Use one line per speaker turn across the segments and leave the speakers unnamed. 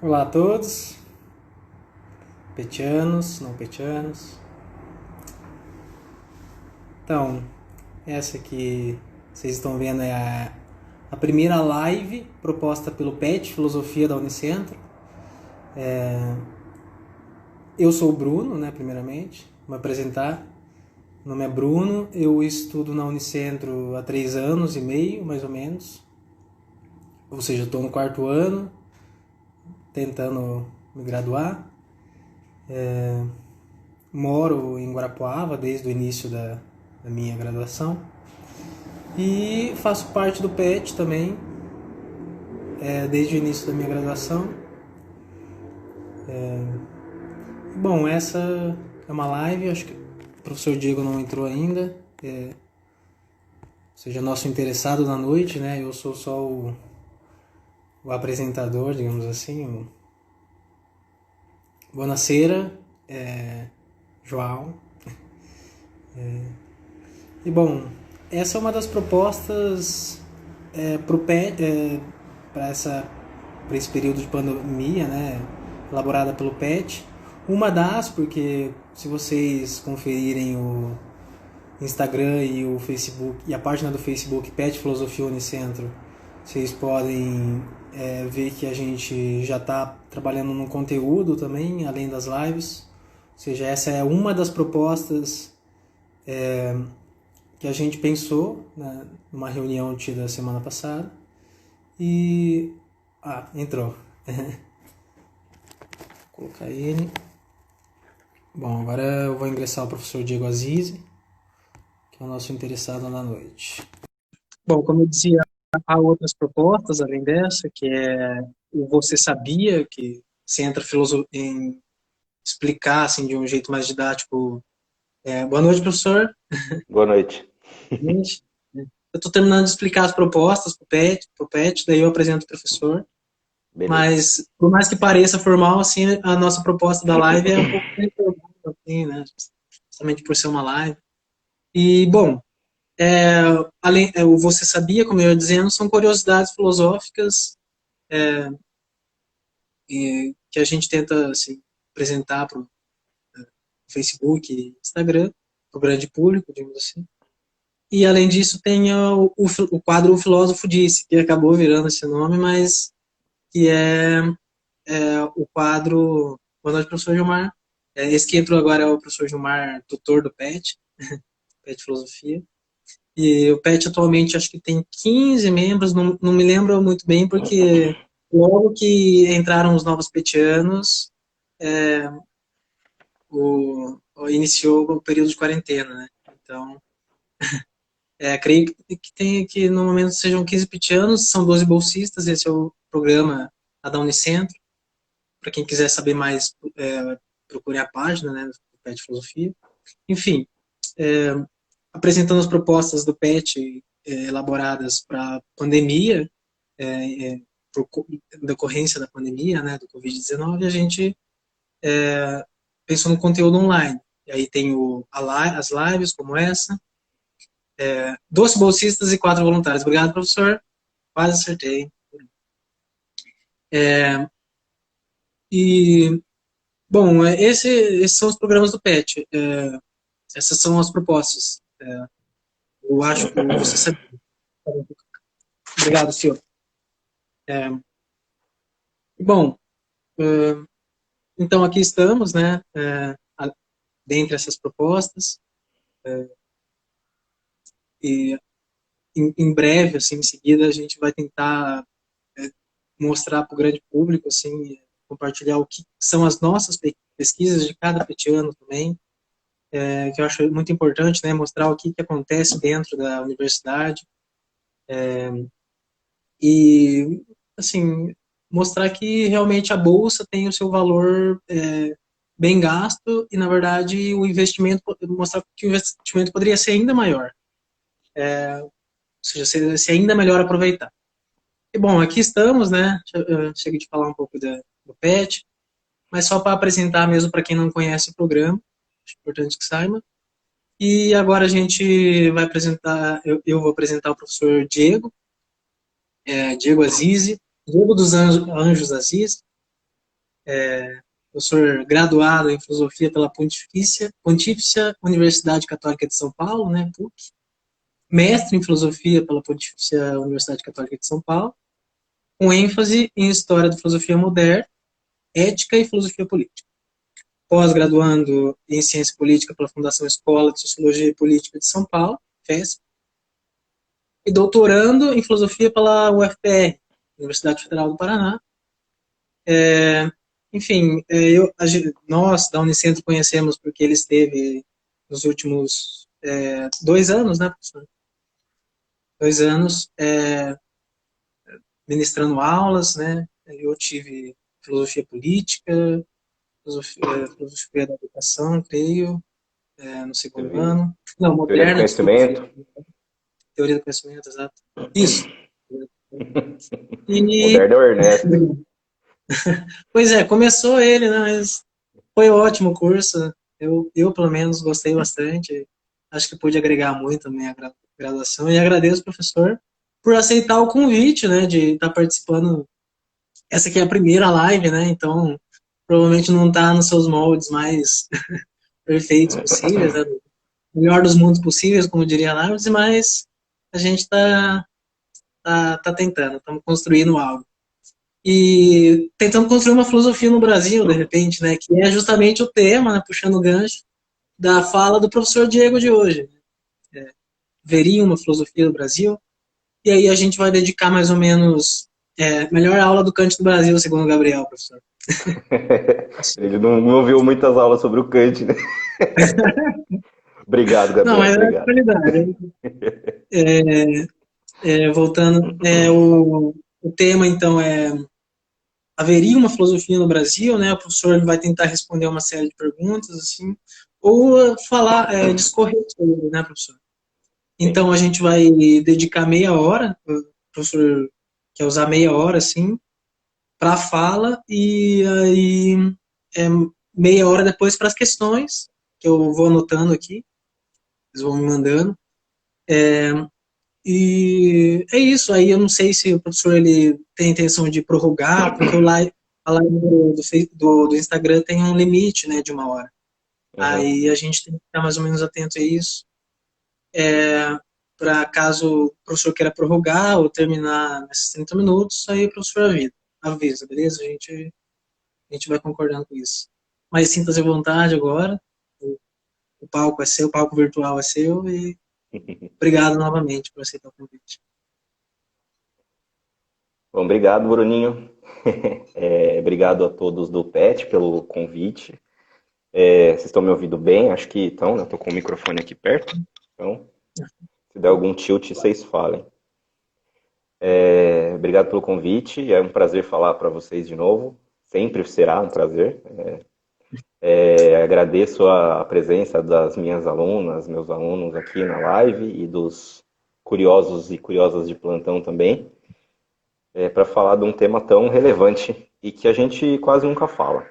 Olá a todos, petianos, não petianos. Então, essa que vocês estão vendo é a primeira live proposta pelo PET, Filosofia da Unicentro. Eu sou o Bruno, né, primeiramente, vou me apresentar. Meu nome é Bruno, eu estudo na Unicentro há 3 anos e meio, mais ou menos. Ou seja, estou no 4º ano, tentando me graduar. Moro em Guarapuava desde o início da minha graduação. E faço parte do PET também, desde o início da minha graduação. Bom, essa é uma live, acho que o professor Diego não entrou ainda, ou seja, nosso interessado na noite, né? Eu sou só o apresentador, digamos assim. Buonasera, João. E bom, essa é uma das propostas para esse período de pandemia, né, elaborada pelo PET. Uma das, porque se vocês conferirem o Instagram e o Facebook e a página do Facebook PET Filosofia Unicentro, vocês podem ver que a gente já está trabalhando no conteúdo também, além das lives. Ou seja, essa é uma das propostas que a gente pensou, né, numa reunião tida semana passada. E... entrou. Vou colocar ele. Bom, agora eu vou ingressar o professor Diego Aziz, que é o nosso interessado na noite. Bom, como eu dizia, há outras propostas além dessa, que é o Você Sabia, que se entra em explicar assim, de um jeito mais didático. Boa noite, professor.
Boa noite.
Eu estou terminando de explicar as propostas para o PET, daí eu apresento o professor.
Beleza.
Mas, por mais que pareça formal, assim, a nossa proposta da live é um pouco informal, assim, né? Justamente por ser uma live. E, bom, o Você Sabia, como eu ia dizendo, são curiosidades filosóficas que a gente tenta assim, apresentar para o Facebook e Instagram, para o grande público, digamos assim. E, além disso, tem o quadro O Filósofo Disse, que acabou virando esse nome, mas que é o quadro... Boa noite, professor Gilmar. Esse que entrou agora é o professor Gilmar, tutor do PET, PET Filosofia. E o PET atualmente acho que tem 15 membros, não me lembro muito bem, porque logo que entraram os novos petianos, iniciou o período de quarentena, né? Então, creio que no momento sejam 15 petianos, são 12 bolsistas, esse é o programa da Unicentro. Para quem quiser saber mais, procure a página, né, do PET Filosofia. Enfim, apresentando as propostas do PET elaboradas para a pandemia, por decorrência da pandemia, né, do Covid-19, a gente pensou no conteúdo online. E aí tem as lives como essa, 12 bolsistas e 4 voluntários. Obrigado, professor. Quase acertei. Bom, esses são os programas do PET. Essas são as propostas. Eu acho que você sabe. Obrigado, senhor. Bom, então aqui estamos, né, dentre essas propostas, e em breve, assim, em seguida, a gente vai tentar mostrar para o grande público, assim, compartilhar o que são as nossas pesquisas de cada petiano também, que eu acho muito importante, né, mostrar o que acontece dentro da universidade, e, assim, mostrar que realmente a bolsa tem o seu valor bem gasto e, na verdade, o investimento, mostrar que o investimento poderia ser ainda maior, ou seja, ser ainda melhor aproveitar. E, bom, aqui estamos, né, cheguei de falar um pouco do PET, mas só para apresentar mesmo para quem não conhece o programa, acho importante que saiba. E agora a gente vai apresentar, eu vou apresentar o professor Diego, Diego Aziz, Diego dos Anjos Aziz. professor graduado em filosofia pela Pontifícia Universidade Católica de São Paulo, né, PUC, mestre em filosofia pela Pontifícia Universidade Católica de São Paulo, com ênfase em história da filosofia moderna, ética e filosofia política. Pós-graduando em ciência política pela Fundação Escola de Sociologia e Política de São Paulo, FESP, e doutorando em filosofia pela UFPR, Universidade Federal do Paraná. Enfim, nós da Unicentro conhecemos porque ele esteve nos últimos 2 anos, né, professor? 2 anos ministrando aulas, né? Eu tive filosofia política, filosofia da educação, creio, no segundo
Teve
ano. Não,
teoria do
moderna, desculpa.
conhecimento.
Teoria do conhecimento, exato. Isso. E,
Moderno é o Ernesto.
pois é, começou ele, né? Mas foi ótimo o curso. Eu, pelo menos, gostei bastante. Acho que pude agregar muito na minha graduação. E agradeço, professor, por aceitar o convite, né? De estar participando. Essa aqui é a primeira live, né? Então, provavelmente não está nos seus moldes mais perfeitos possíveis, né? Melhor dos mundos possíveis, como diria a Naves, mas a gente tá tentando, estamos construindo algo. E tentando construir uma filosofia no Brasil, de repente, né? Que é justamente o tema, né, puxando o gancho, da fala do professor Diego de hoje. Veria uma filosofia do Brasil? E aí a gente vai dedicar mais ou menos melhor aula do Kant do Brasil, segundo o Gabriel, professor.
Ele não viu muitas aulas sobre o Kant, né? Obrigado,
Não,
Gabriel,
mas é a
obrigado.
qualidade. Voltando, o tema, então, haveria uma filosofia no Brasil, né? O professor ele vai tentar responder uma série de perguntas, assim, ou falar, discorrer sobre, né, professor? Então, a gente vai dedicar meia hora, o professor quer usar meia hora, assim, para a fala, e aí é, meia hora depois para as questões, que eu vou anotando aqui, eles vão me mandando. E é isso, aí eu não sei se o professor ele tem a intenção de prorrogar, porque a live do Instagram tem um limite, né, de 1 hora.
Uhum.
Aí a gente tem que ficar mais ou menos atento a isso, para caso o professor queira prorrogar ou terminar nesses 30 minutos, aí o professor avisa, beleza? A gente vai concordando com isso. Mas sinta-se à vontade agora, o palco é seu, o palco virtual é seu, e obrigado novamente por aceitar o convite.
Bom, obrigado, Bruninho. Obrigado a todos do PET pelo convite. Vocês estão me ouvindo bem? Acho que estão, né? Estou com o microfone aqui perto. Então, se der algum tilt, vocês falem. Obrigado pelo convite. É um prazer falar para vocês de novo. Sempre será um prazer. Agradeço a presença das minhas alunas, meus alunos aqui na live e dos curiosos e curiosas de plantão também, para falar de um tema tão relevante e que a gente quase nunca fala.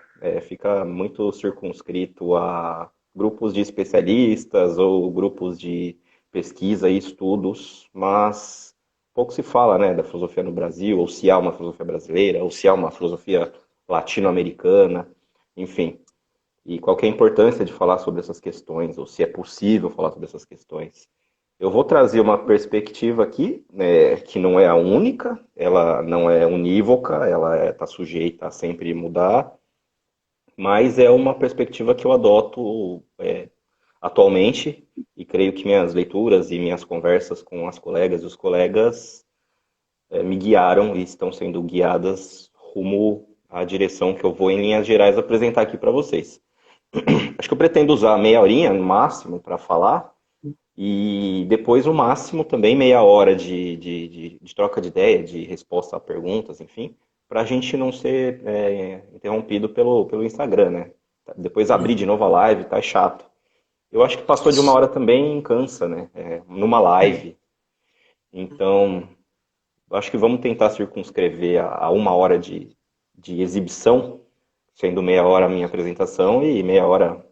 Fica muito circunscrito a grupos de especialistas ou grupos de pesquisa e estudos, mas pouco se fala, né, da filosofia no Brasil, ou se há uma filosofia brasileira, ou se há uma filosofia latino-americana, enfim. E qual que é a importância de falar sobre essas questões, ou se é possível falar sobre essas questões. Eu vou trazer uma perspectiva aqui, né, que não é a única, ela não é unívoca, ela está sujeita a sempre mudar, mas é uma perspectiva que eu adoto atualmente, e creio que minhas leituras e minhas conversas com as colegas e os colegas me guiaram e estão sendo guiadas rumo à direção que eu vou, em linhas gerais, apresentar aqui para vocês. Acho que eu pretendo usar meia horinha no máximo para falar, e depois o máximo também meia hora de troca de ideia, de resposta a perguntas, enfim, para a gente não ser interrompido pelo Instagram, né? Depois abrir de novo a live, tá chato. Eu acho que passou de 1 hora também cansa, né? Numa live. Então, acho que vamos tentar circunscrever a 1 hora de exibição, sendo meia hora a minha apresentação e meia hora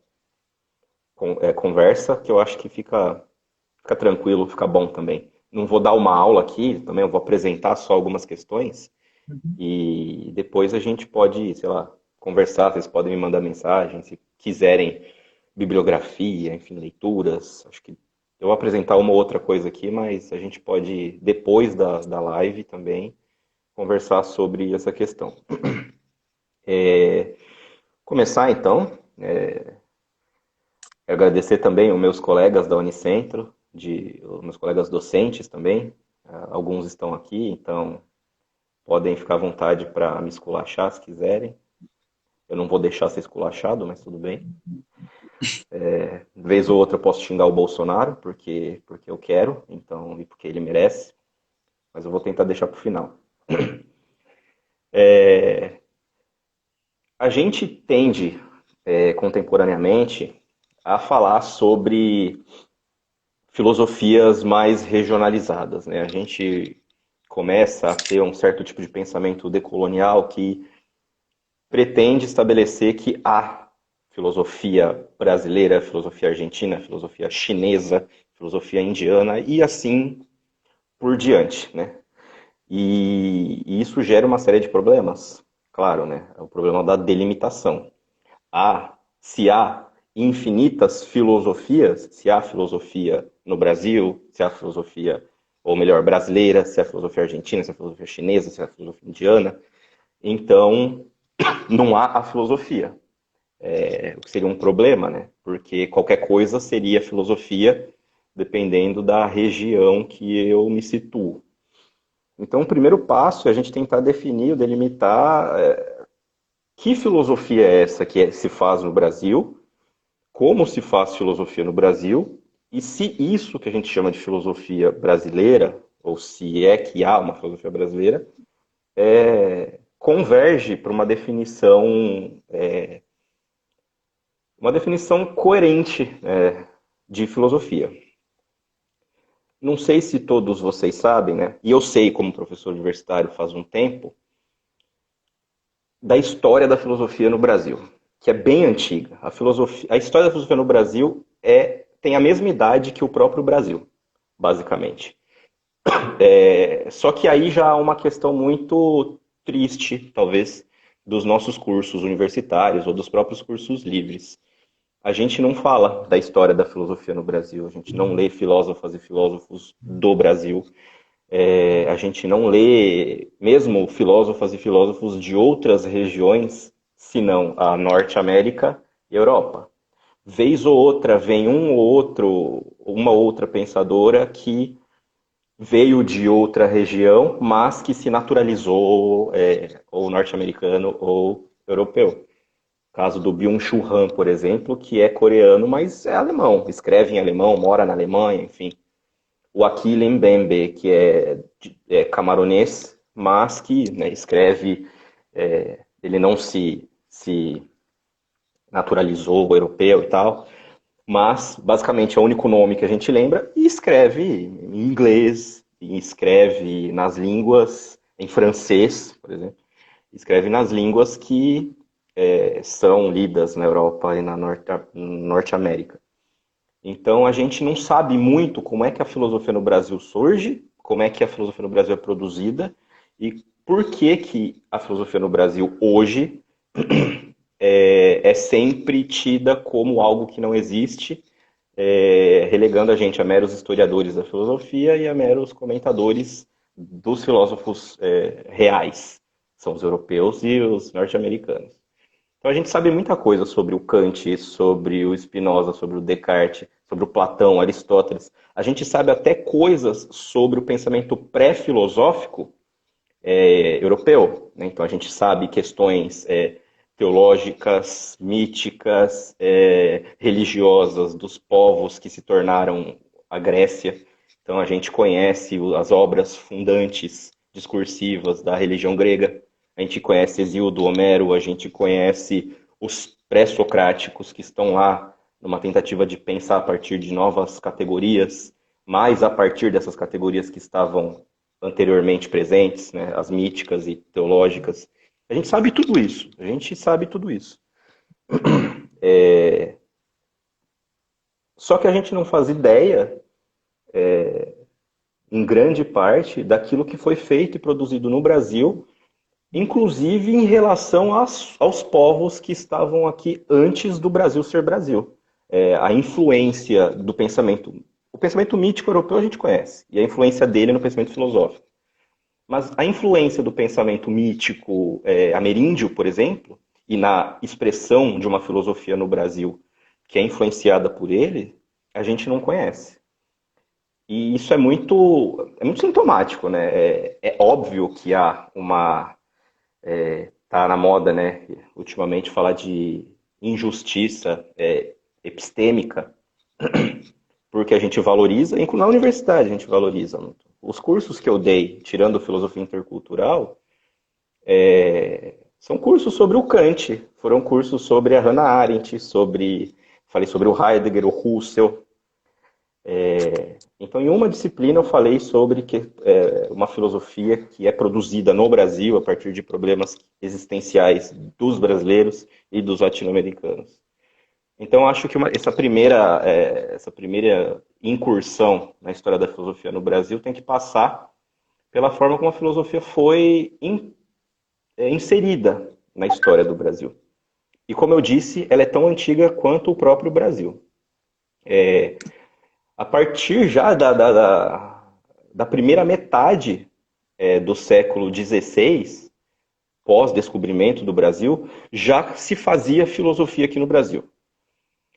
conversa, que eu acho que fica tranquilo, fica bom também. Não vou dar uma aula aqui, também eu vou apresentar só algumas questões e depois a gente pode, sei lá, conversar, vocês podem me mandar mensagem, se quiserem bibliografia, enfim, leituras. Acho que eu vou apresentar uma ou outra coisa aqui, mas a gente pode, depois da live também, conversar sobre essa questão. Começar então, agradecer também os meus colegas da Unicentro, os meus colegas docentes também. Alguns estão aqui, então podem ficar à vontade para me esculachar se quiserem. Eu não vou deixar ser esculachado, mas tudo bem. Vez ou outra eu posso xingar o Bolsonaro, porque eu quero, então, e porque ele merece. Mas eu vou tentar deixar para o final. A gente tende, contemporaneamente, a falar sobre filosofias mais regionalizadas, né? A gente começa a ter um certo tipo de pensamento decolonial que pretende estabelecer que há filosofia brasileira, filosofia argentina, filosofia chinesa, filosofia indiana e assim por diante, né? E isso gera uma série de problemas, claro, né? É o problema da delimitação. Se há infinitas filosofias, se há filosofia no Brasil, se há filosofia, ou melhor, brasileira, se há filosofia argentina, se há filosofia chinesa, se há filosofia indiana, então não há a filosofia. O que seria um problema, né? Porque qualquer coisa seria filosofia, dependendo da região que eu me situo. Então, o primeiro passo é a gente tentar definir, delimitar que filosofia é essa que se faz no Brasil, como se faz filosofia no Brasil, e se isso que a gente chama de filosofia brasileira, ou se é que há uma filosofia brasileira, converge para uma definição coerente de filosofia. Não sei se todos vocês sabem, né? E eu sei como professor universitário faz um tempo, da história da filosofia no Brasil, que é bem antiga. A história da filosofia no Brasil tem a mesma idade que o próprio Brasil, basicamente. Só que aí já há uma questão muito triste, talvez, dos nossos cursos universitários ou dos próprios cursos livres. A gente não fala da história da filosofia no Brasil, a gente não lê filósofas e filósofos do Brasil, a gente não lê mesmo filósofas e filósofos de outras regiões, senão a Norte América e Europa. Vez ou outra vem uma outra pensadora que veio de outra região, mas que se naturalizou ou norte-americano ou europeu. Caso do Byung-Chul Han, por exemplo, que é coreano, mas é alemão, escreve em alemão, mora na Alemanha, enfim. O Achille Mbembe, que é camaronês, mas que escreve, ele não se naturalizou europeu e tal, mas basicamente é o único nome que a gente lembra e escreve em inglês, e escreve nas línguas, em francês, por exemplo, escreve nas línguas que são lidas na Europa e na Norte América. Então a gente não sabe muito como é que a filosofia no Brasil surge, como é que a filosofia no Brasil é produzida e por que que a filosofia no Brasil hoje é sempre tida como algo que não existe, relegando a gente a meros historiadores da filosofia e a meros comentadores dos filósofos reais. São os europeus e os norte-americanos. Então a gente sabe muita coisa sobre o Kant, sobre o Spinoza, sobre o Descartes, sobre o Platão, Aristóteles. A gente sabe até coisas sobre o pensamento pré-filosófico europeu, né? Então a gente sabe questões teológicas, míticas, religiosas dos povos que se tornaram a Grécia. Então a gente conhece as obras fundantes discursivas da religião grega. A gente conhece Hesíodo, Homero, a gente conhece os pré-socráticos que estão lá numa tentativa de pensar a partir de novas categorias, mas a partir dessas categorias que estavam anteriormente presentes, né, as míticas e teológicas. A gente sabe tudo isso. A gente sabe tudo isso. Só que a gente não faz ideia, em grande parte, daquilo que foi feito e produzido no Brasil inclusive em relação aos povos que estavam aqui antes do Brasil ser Brasil. A influência do pensamento, o pensamento mítico europeu a gente conhece, e a influência dele no pensamento filosófico. Mas a influência do pensamento mítico ameríndio, por exemplo, e na expressão de uma filosofia no Brasil que é influenciada por ele, a gente não conhece. E isso é muito sintomático, né? É óbvio que há uma... tá na moda, né? Ultimamente falar de injustiça epistêmica, porque a gente valoriza, inclusive na universidade a gente valoriza muito. Os cursos que eu dei, tirando filosofia intercultural, são cursos sobre o Kant, foram cursos sobre a Hannah Arendt, falei sobre o Heidegger, o Husserl. Então, em uma disciplina eu falei sobre uma filosofia que é produzida no Brasil a partir de problemas existenciais dos brasileiros e dos latino-americanos. Então, acho que essa primeira incursão na história da filosofia no Brasil tem que passar pela forma como a filosofia foi inserida na história do Brasil. E, como eu disse, ela é tão antiga quanto o próprio Brasil. A partir já da primeira metade do século XVI, pós-descobrimento do Brasil, já se fazia filosofia aqui no Brasil.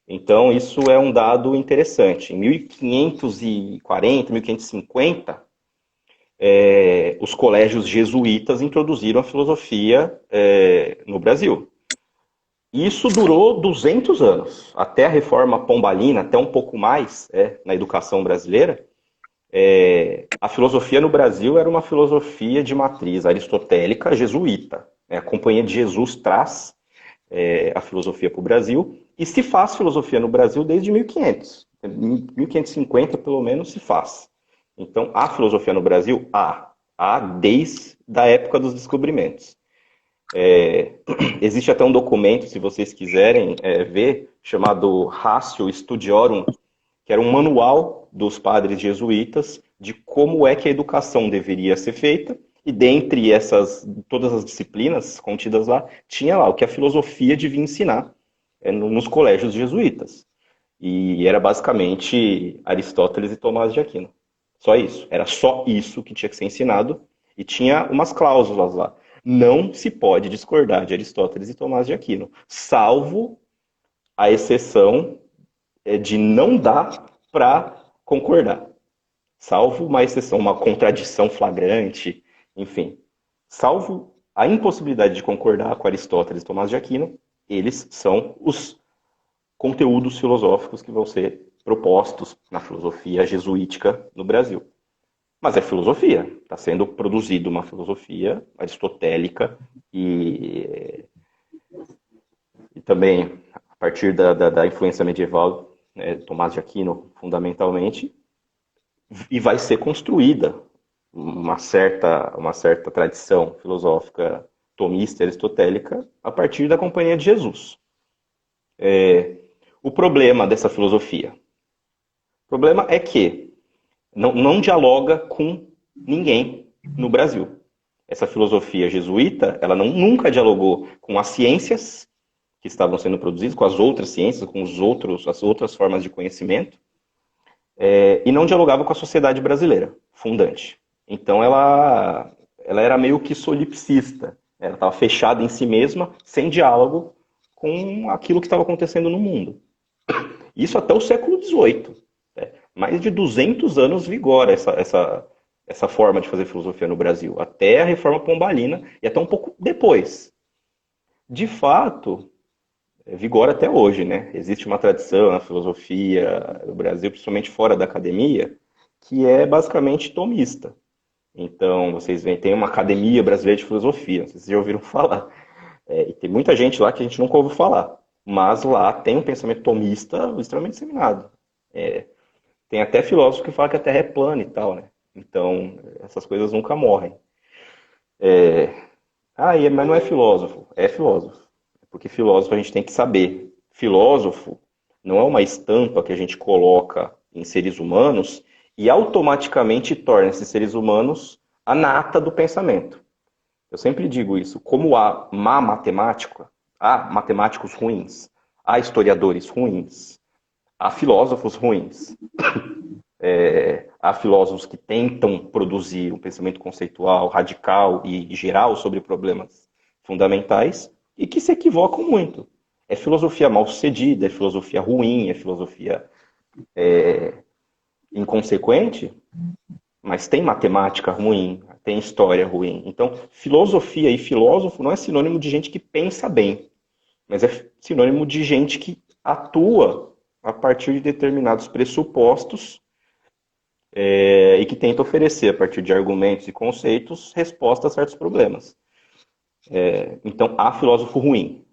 Então, isso é um dado interessante. Em 1540, 1550, os colégios jesuítas introduziram a filosofia no Brasil. Isso durou 200 anos, até a reforma pombalina, até um pouco mais na educação brasileira. A filosofia no Brasil era uma filosofia de matriz aristotélica jesuíta. A Companhia de Jesus traz a filosofia para o Brasil, e se faz filosofia no Brasil desde 1500. Em 1550, pelo menos, se faz. Então, há filosofia no Brasil? Há desde a época dos descobrimentos. Existe até um documento, se vocês quiserem ver, chamado Ratio Studiorum, que era um manual dos padres jesuítas de como é que a educação deveria ser feita, e dentre todas as disciplinas contidas lá, tinha lá o que a filosofia devia ensinar nos colégios jesuítas. E era basicamente Aristóteles e Tomás de Aquino. Só isso. Era só isso que tinha que ser ensinado, e tinha umas cláusulas lá. Não se pode discordar de Aristóteles e Tomás de Aquino, salvo a exceção de não dar para concordar. Salvo uma exceção, uma contradição flagrante, enfim. Salvo a impossibilidade de concordar com Aristóteles e Tomás de Aquino, eles são os conteúdos filosóficos que vão ser propostos na filosofia jesuítica no Brasil. Mas é filosofia. Está sendo produzida uma filosofia aristotélica e também, a partir da influência medieval, Tomás de Aquino, fundamentalmente, e vai ser construída uma certa tradição filosófica tomista e aristotélica a partir da Companhia de Jesus. O problema dessa filosofia? O problema é que não dialoga com ninguém no Brasil. Essa filosofia jesuíta, ela nunca dialogou com as ciências que estavam sendo produzidas, com as outras ciências, com as outras formas de conhecimento, e não dialogava com a sociedade brasileira, fundante. Então ela era meio que solipsista, ela estava fechada em si mesma, sem diálogo com aquilo que estava acontecendo no mundo. Isso até o século XVIII. Mais de 200 anos vigora essa forma de fazer filosofia no Brasil, até a reforma pombalina e até um pouco depois. De fato, vigora até hoje, né? Existe uma tradição na filosofia no Brasil, principalmente fora da academia, que é basicamente tomista. Então, vocês veem, tem uma Academia Brasileira de Filosofia, não sei se vocês já ouviram falar. E tem muita gente lá que a gente nunca ouviu falar, mas lá tem um pensamento tomista extremamente disseminado. Tem até filósofo que fala que a Terra é plana e tal, né? Então, essas coisas nunca morrem. Mas não é filósofo. É filósofo. Porque filósofo a gente tem que saber. Filósofo não é uma estampa que a gente coloca em seres humanos e automaticamente torna esses seres humanos a nata do pensamento. Eu sempre digo isso. Como há má matemática, há matemáticos ruins, há historiadores ruins, há filósofos ruins, há filósofos que tentam produzir um pensamento conceitual, radical e geral sobre problemas fundamentais e que se equivocam muito. É filosofia mal sucedida, é filosofia ruim, é filosofia inconsequente, mas tem matemática ruim, tem história ruim. Então, filosofia e filósofo não é sinônimo de gente que pensa bem, mas é sinônimo de gente que atua a partir de determinados pressupostos e que tenta oferecer, a partir de argumentos e conceitos, respostas a certos problemas. Então, há filósofo ruim.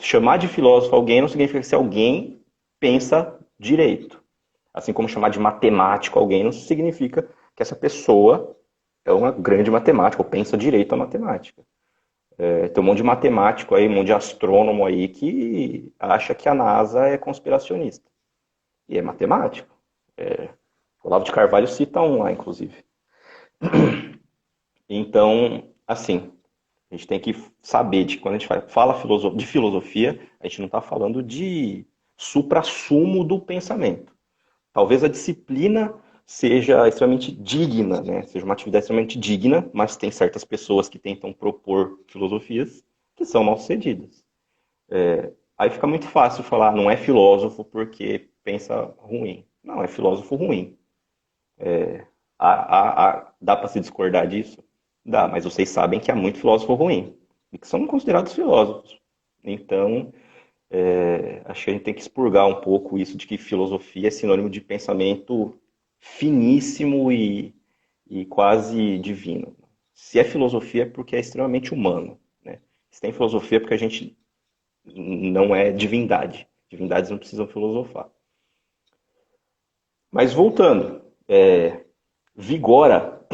Chamar de filósofo alguém não significa que se alguém pensa direito. Assim como chamar de matemático alguém não significa que essa pessoa é uma grande matemática ou pensa direito a matemática. Tem um monte de matemático aí, um monte de astrônomo aí que acha que a NASA é conspiracionista. E é matemático. O Olavo de Carvalho cita um lá, inclusive. Então, assim, a gente tem que saber de quando a gente fala de filosofia, a gente não está falando de suprassumo do pensamento. Talvez a disciplina seja extremamente digna, né? Seja uma atividade extremamente digna, mas tem certas pessoas que tentam propor filosofias que são mal sucedidas. Aí fica muito fácil falar, não é filósofo porque pensa ruim. Não, é filósofo ruim. Dá para se discordar disso? Dá, mas vocês sabem que há muito filósofo ruim e que são considerados filósofos. Então, acho que a gente tem que expurgar um pouco isso de que filosofia é sinônimo de pensamento finíssimo e quase divino. Se é filosofia é porque é extremamente humano. Né? Se tem filosofia é porque a gente não é divindade. Divindades não precisam filosofar. Mas voltando, vigora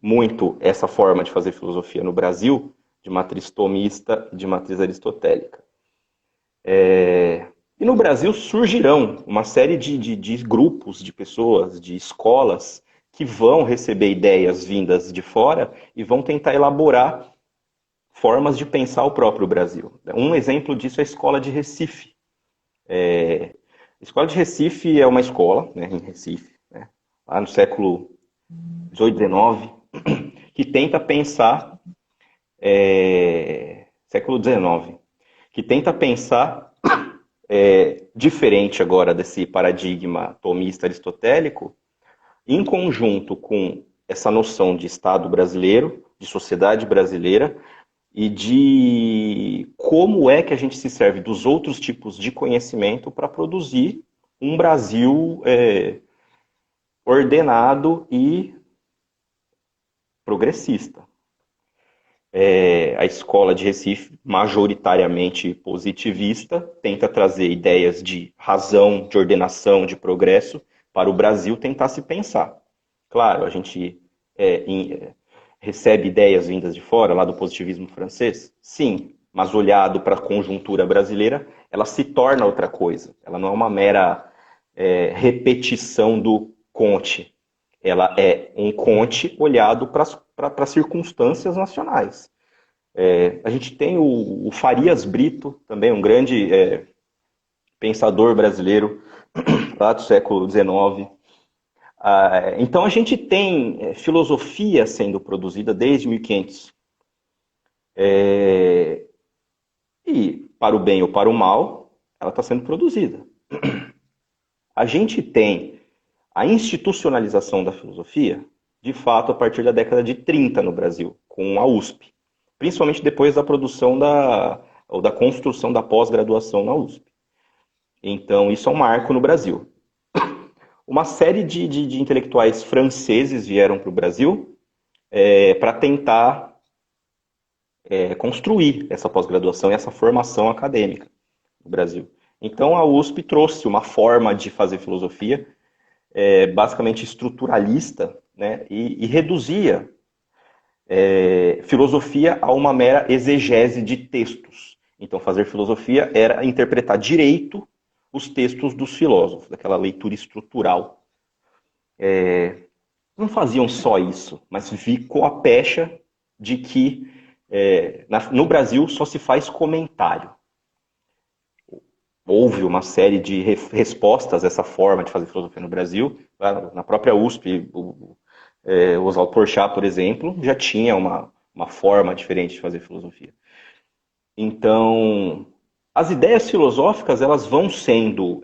muito essa forma de fazer filosofia no Brasil, de matriz tomista e de matriz aristotélica. E no Brasil surgirão uma série de grupos de pessoas, de escolas, que vão receber ideias vindas de fora e vão tentar elaborar formas de pensar o próprio Brasil. Um exemplo disso é a Escola de Recife. A Escola de Recife é uma escola, né, em Recife, né, lá no século XVIII, XIX, que tenta pensar, século XIX, que tenta pensar diferente agora desse paradigma tomista aristotélico, em conjunto com essa noção de Estado brasileiro, de sociedade brasileira, e de como é que a gente se serve dos outros tipos de conhecimento para produzir um Brasil ordenado e progressista. A escola de Recife, majoritariamente positivista, tenta trazer ideias de razão, de ordenação, de progresso para o Brasil tentar se pensar. Claro, a gente recebe ideias vindas de fora, lá do positivismo francês? Sim, mas olhado para a conjuntura brasileira, ela se torna outra coisa. Ela não é uma mera repetição do Comte. Ela é um Comte olhado para as circunstâncias nacionais. A gente tem o Farias Brito, também um grande pensador brasileiro, lá do século XIX. Então a gente tem filosofia sendo produzida desde 1500. E, para o bem ou para o mal, ela está sendo produzida. A gente tem a institucionalização da filosofia, de fato, a partir da década de 30 no Brasil, com a USP. Principalmente depois da produção ou da construção da pós-graduação na USP. Então, isso é um marco no Brasil. Uma série de intelectuais franceses vieram para o Brasil para tentar construir essa pós-graduação e essa formação acadêmica no Brasil. Então, a USP trouxe uma forma de fazer filosofia basicamente estruturalista, né, e reduzia filosofia a uma mera exegese de textos. Então, fazer filosofia era interpretar direito os textos dos filósofos, daquela leitura estrutural. Não faziam só isso, mas ficou a pecha de que no Brasil só se faz comentário. Houve uma série de respostas a essa forma de fazer filosofia no Brasil. Na própria USP, o Oswald Porchat, por exemplo, já tinha uma forma diferente de fazer filosofia. Então, as ideias filosóficas, elas vão sendo,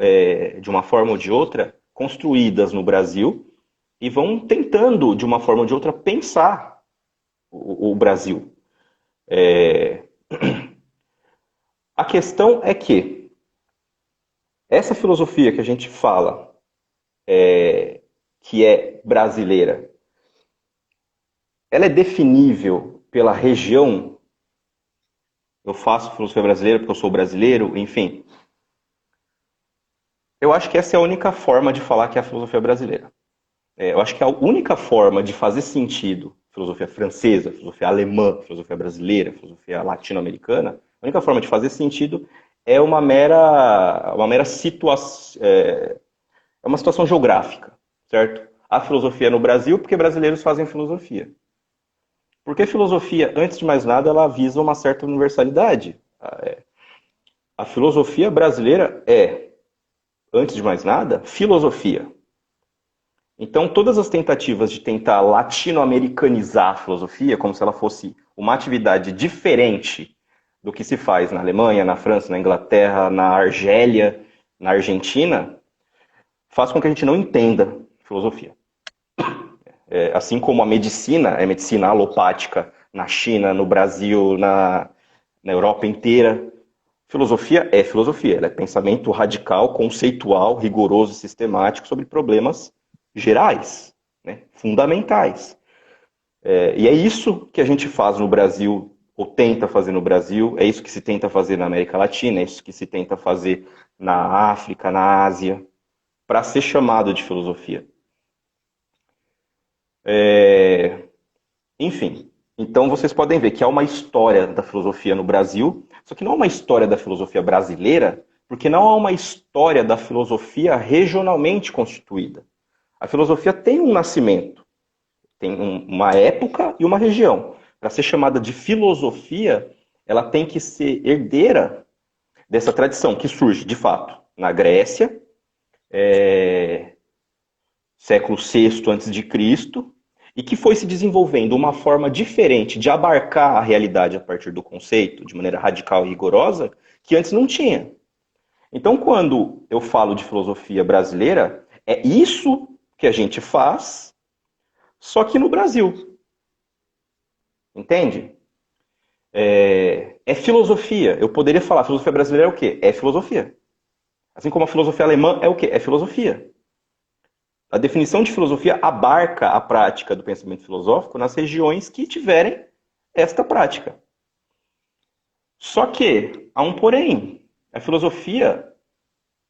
de uma forma ou de outra, construídas no Brasil e vão tentando, de uma forma ou de outra, pensar o Brasil. A questão é que essa filosofia que a gente fala, que é brasileira, ela é definível pela região. Eu faço filosofia brasileira porque eu sou brasileiro, enfim. Eu acho que essa é a única forma de falar que é a filosofia brasileira. Eu acho que a única forma de fazer sentido, filosofia francesa, filosofia alemã, filosofia brasileira, filosofia latino-americana, a única forma de fazer sentido é uma mera situação, uma situação geográfica, certo? A filosofia no Brasil porque brasileiros fazem filosofia. Porque filosofia, antes de mais nada, ela visa uma certa universalidade. A filosofia brasileira é, antes de mais nada, filosofia. Então, todas as tentativas de tentar latino-americanizar a filosofia, como se ela fosse uma atividade diferente do que se faz na Alemanha, na França, na Inglaterra, na Argélia, na Argentina, faz com que a gente não entenda filosofia. Assim como a medicina é medicina alopática na China, no Brasil, na Europa inteira, filosofia é filosofia. Ela é pensamento radical, conceitual, rigoroso e sistemático sobre problemas gerais, né, fundamentais. E é isso que a gente faz no Brasil, ou tenta fazer no Brasil, é isso que se tenta fazer na América Latina, é isso que se tenta fazer na África, na Ásia, para ser chamado de filosofia. Enfim, então vocês podem ver que há uma história da filosofia no Brasil, só que não há uma história da filosofia brasileira, porque não há uma história da filosofia regionalmente constituída. A filosofia tem um nascimento, tem uma época e uma região. Para ser chamada de filosofia, ela tem que ser herdeira dessa tradição, que surge, de fato, na Grécia, século VI a.C., e que foi se desenvolvendo uma forma diferente de abarcar a realidade a partir do conceito, de maneira radical e rigorosa, que antes não tinha. Então, quando eu falo de filosofia brasileira, é isso que a gente faz, só que no Brasil. Entende? É filosofia. Eu poderia falar, filosofia brasileira é o quê? É filosofia. Assim como a filosofia alemã é o quê? É filosofia. A definição de filosofia abarca a prática do pensamento filosófico nas regiões que tiverem esta prática. Só que há um porém. A filosofia,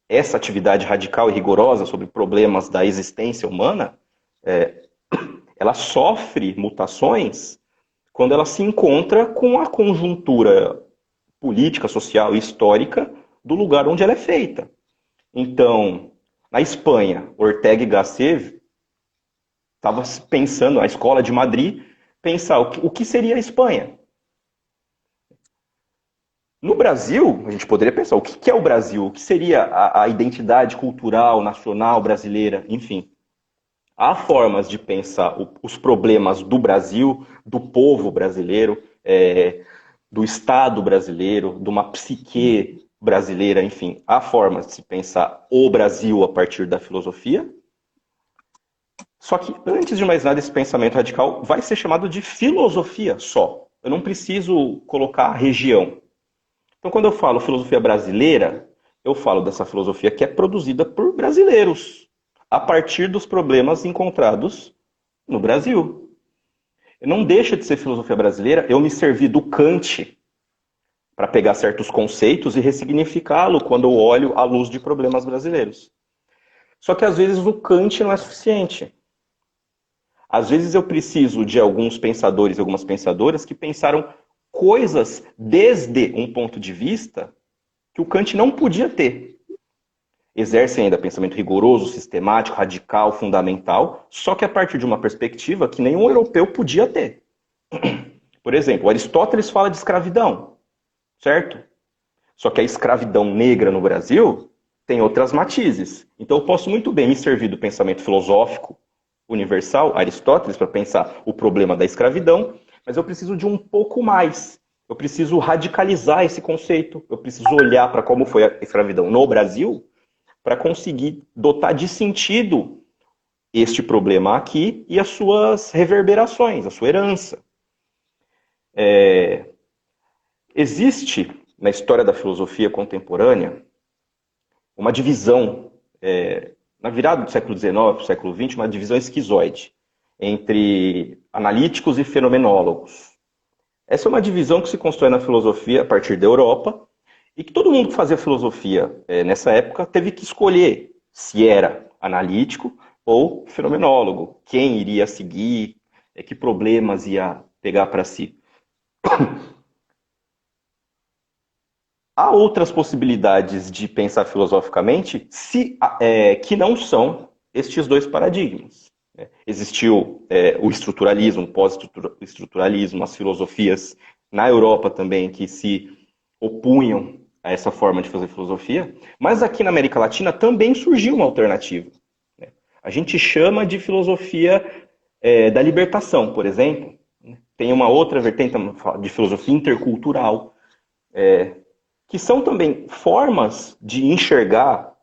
essa atividade radical e rigorosa sobre problemas da existência humana, ela sofre mutações quando ela se encontra com a conjuntura política, social e histórica do lugar onde ela é feita. Então, na Espanha, Ortega y Gasset estava pensando, a escola de Madrid, pensar o que seria a Espanha. No Brasil, a gente poderia pensar, o que é o Brasil? O que seria a identidade cultural, nacional, brasileira, enfim. Há formas de pensar os problemas do Brasil, do povo brasileiro, do Estado brasileiro, de uma psique brasileira, enfim. Há formas de se pensar o Brasil a partir da filosofia. Só que, antes de mais nada, esse pensamento radical vai ser chamado de filosofia só. Eu não preciso colocar a região. Então, quando eu falo filosofia brasileira, eu falo dessa filosofia que é produzida por brasileiros, a partir dos problemas encontrados no Brasil. Não deixa de ser filosofia brasileira eu me servir do Kant para pegar certos conceitos e ressignificá-lo quando eu olho à luz de problemas brasileiros. Só que às vezes o Kant não é suficiente. Às vezes eu preciso de alguns pensadores e algumas pensadoras que pensaram coisas desde um ponto de vista que o Kant não podia ter. Exercem ainda pensamento rigoroso, sistemático, radical, fundamental, só que a partir de uma perspectiva que nenhum europeu podia ter. Por exemplo, Aristóteles fala de escravidão, certo? Só que a escravidão negra no Brasil tem outras matizes. Então eu posso muito bem me servir do pensamento filosófico universal, Aristóteles, para pensar o problema da escravidão, mas eu preciso de um pouco mais. Eu preciso radicalizar esse conceito. Eu preciso olhar para como foi a escravidão no Brasil para conseguir dotar de sentido este problema aqui e as suas reverberações, a sua herança. Existe, na história da filosofia contemporânea, uma divisão, na virada do século XIX para o século XX, uma divisão esquizoide entre analíticos e fenomenólogos. Essa é uma divisão que se constrói na filosofia a partir da Europa e que todo mundo que fazia filosofia nessa época teve que escolher se era analítico ou fenomenólogo, quem iria seguir, que problemas ia pegar para si. Há outras possibilidades de pensar filosoficamente que não são estes dois paradigmas. Existiu o estruturalismo, o pós-estruturalismo, as filosofias na Europa também que se opunham a essa forma de fazer filosofia, mas aqui na América Latina também surgiu uma alternativa. A gente chama de filosofia da libertação, por exemplo. Tem uma outra vertente de filosofia intercultural, que são também formas de enxergar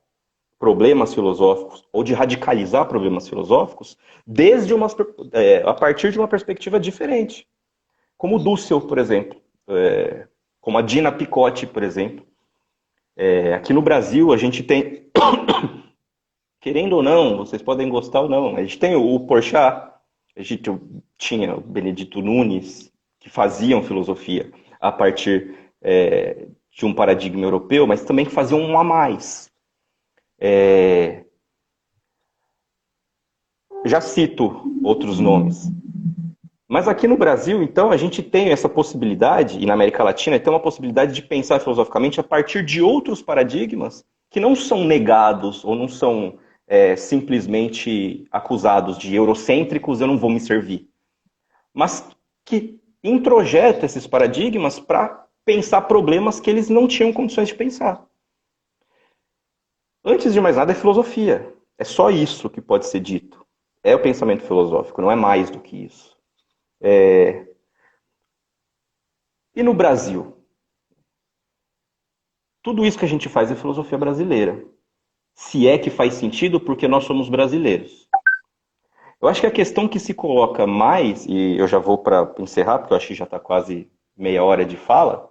problemas filosóficos ou de radicalizar problemas filosóficos a partir de uma perspectiva diferente. Como Dussel, por exemplo, como a Dina Picotti, por exemplo. Aqui no Brasil a gente tem, querendo ou não, vocês podem gostar ou não, a gente tem o Porchat, a gente tinha o Benedito Nunes, que faziam filosofia a partir de um paradigma europeu, mas também que faziam um a mais. Já cito outros nomes. Mas aqui no Brasil, então, a gente tem essa possibilidade, e na América Latina, tem uma possibilidade de pensar filosoficamente a partir de outros paradigmas que não são negados ou não são simplesmente acusados de eurocêntricos, eu não vou me servir. Mas que introjeta esses paradigmas para pensar problemas que eles não tinham condições de pensar. Antes de mais nada, é filosofia. É só isso que pode ser dito. É o pensamento filosófico, não é mais do que isso. E no Brasil? Tudo isso que a gente faz é filosofia brasileira. Se é que faz sentido, porque nós somos brasileiros. Eu acho que a questão que se coloca mais, e eu já vou para encerrar, porque eu acho que já está quase meia hora de fala,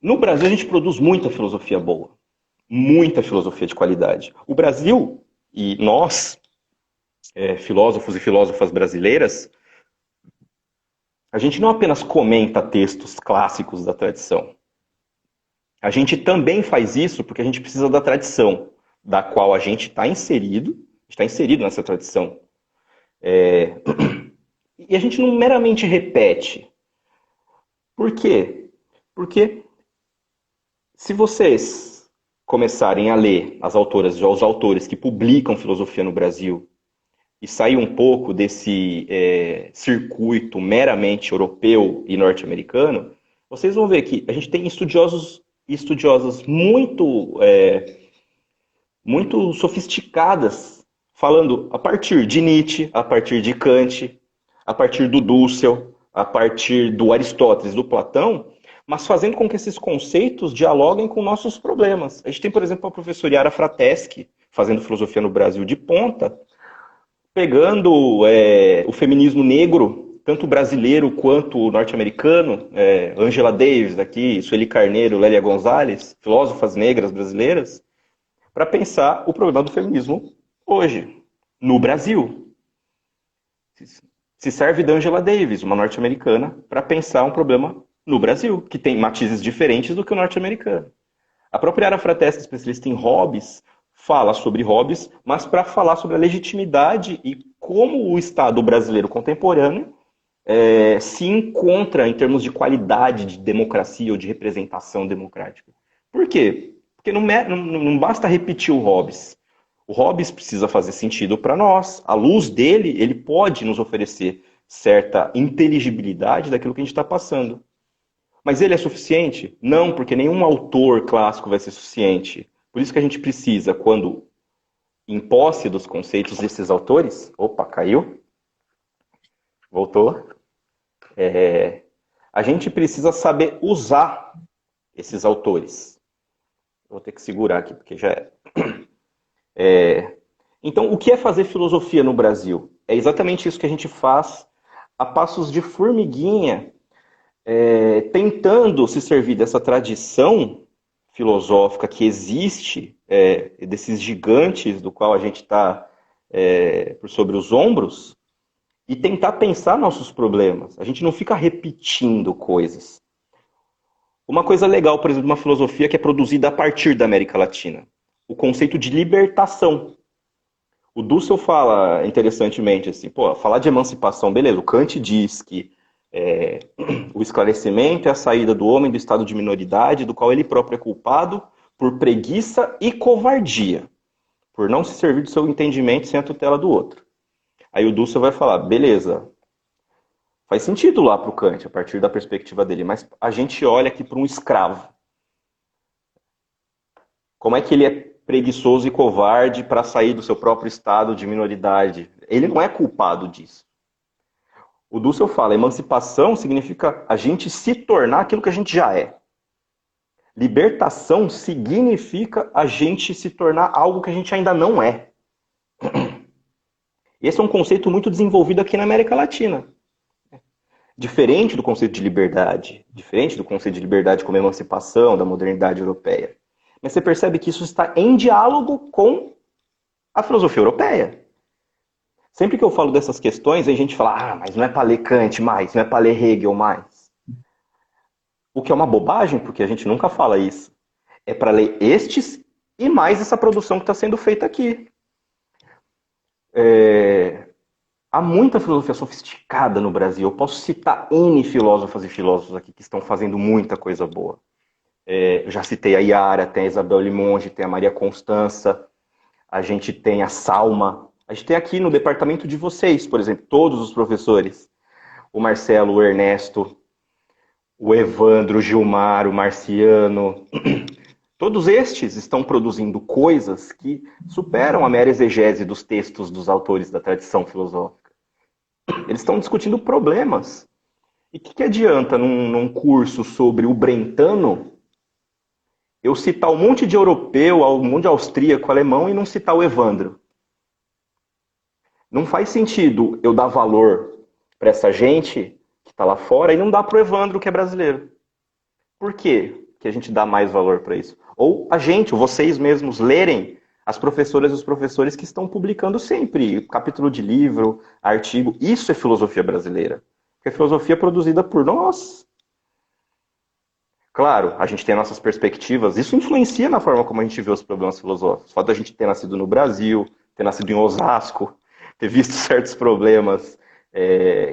no Brasil a gente produz muita filosofia boa, muita filosofia de qualidade. O Brasil, e nós, filósofos e filósofas brasileiras, a gente não apenas comenta textos clássicos da tradição. A gente também faz isso porque a gente precisa da tradição, da qual a gente está inserido nessa tradição. E a gente não meramente repete. Por quê? Porque se vocês começarem a ler as autoras, os autores que publicam filosofia no Brasil, e sair um pouco desse circuito meramente europeu e norte-americano, vocês vão ver que a gente tem estudiosos e estudiosas muito sofisticadas, falando a partir de Nietzsche, a partir de Kant, a partir do Dussel, a partir do Aristóteles, do Platão, mas fazendo com que esses conceitos dialoguem com nossos problemas. A gente tem, por exemplo, a professora Yara Frateschi, fazendo filosofia no Brasil de ponta, pegando o feminismo negro, tanto brasileiro quanto norte-americano, Angela Davis aqui, Sueli Carneiro, Lélia Gonzalez, filósofas negras brasileiras, para pensar o problema do feminismo hoje, no Brasil. Se serve da Angela Davis, uma norte-americana, para pensar um problema no Brasil, que tem matizes diferentes do que o norte-americano. A própria Yara Frateschi, especialista em hobbies, fala sobre hobbies, mas para falar sobre a legitimidade e como o Estado brasileiro contemporâneo se encontra em termos de qualidade de democracia ou de representação democrática. Por quê? Porque não basta repetir o hobbies. O Hobbes precisa fazer sentido para nós. A luz dele, ele pode nos oferecer certa inteligibilidade daquilo que a gente está passando. Mas ele é suficiente? Não, porque nenhum autor clássico vai ser suficiente. Por isso que a gente precisa, quando em posse dos conceitos desses autores... Opa, caiu. Voltou. A gente precisa saber usar esses autores. Vou ter que segurar aqui, porque já Então, o que é fazer filosofia no Brasil? É exatamente isso que a gente faz a passos de formiguinha, tentando se servir dessa tradição filosófica que existe, desses gigantes do qual a gente está por sobre os ombros, e tentar pensar nossos problemas. A gente não fica repetindo coisas. Uma coisa legal, por exemplo, de uma filosofia que é produzida a partir da América Latina. O conceito de libertação. O Dussel fala interessantemente assim, falar de emancipação, beleza, o Kant diz que o esclarecimento é a saída do homem do estado de minoridade, do qual ele próprio é culpado por preguiça e covardia, por não se servir do seu entendimento sem a tutela do outro. Aí o Dussel vai falar, beleza, faz sentido lá para o Kant, a partir da perspectiva dele, mas a gente olha aqui para um escravo. Como é que ele é preguiçoso e covarde para sair do seu próprio estado de minoridade? Ele não é culpado disso. O Dussel fala, emancipação significa a gente se tornar aquilo que a gente já é. Libertação significa a gente se tornar algo que a gente ainda não é. Esse é um conceito muito desenvolvido aqui na América Latina. Diferente do conceito de liberdade, diferente do conceito de liberdade como emancipação da modernidade europeia. Mas você percebe que isso está em diálogo com a filosofia europeia. Sempre que eu falo dessas questões, a gente fala, mas não é para ler Kant mais, não é para ler Hegel mais. O que é uma bobagem, porque a gente nunca fala isso. É para ler estes e mais essa produção que está sendo feita aqui. Há muita filosofia sofisticada no Brasil. Eu posso citar N filósofas e filósofos aqui que estão fazendo muita coisa boa. Eu já citei a Yara, tem a Isabel Limonge, tem a Maria Constança, a gente tem a Salma. A gente tem aqui no departamento de vocês, por exemplo, todos os professores. O Marcelo, o Ernesto, o Evandro, o Gilmar, o Marciano. Todos estes estão produzindo coisas que superam a mera exegese dos textos dos autores da tradição filosófica. Eles estão discutindo problemas. E o que adianta num curso sobre o Brentano eu citar um monte de europeu, um monte de austríaco, alemão e não citar o Evandro? Não faz sentido eu dar valor para essa gente que está lá fora e não dar para o Evandro, que é brasileiro. Por quê que a gente dá mais valor para isso? Ou a gente, ou vocês mesmos, lerem as professoras e os professores que estão publicando sempre capítulo de livro, artigo. Isso é filosofia brasileira. Porque é filosofia produzida por nós. Claro, a gente tem nossas perspectivas. Isso influencia na forma como a gente vê os problemas filosóficos. O fato da gente ter nascido no Brasil, ter nascido em Osasco, ter visto certos problemas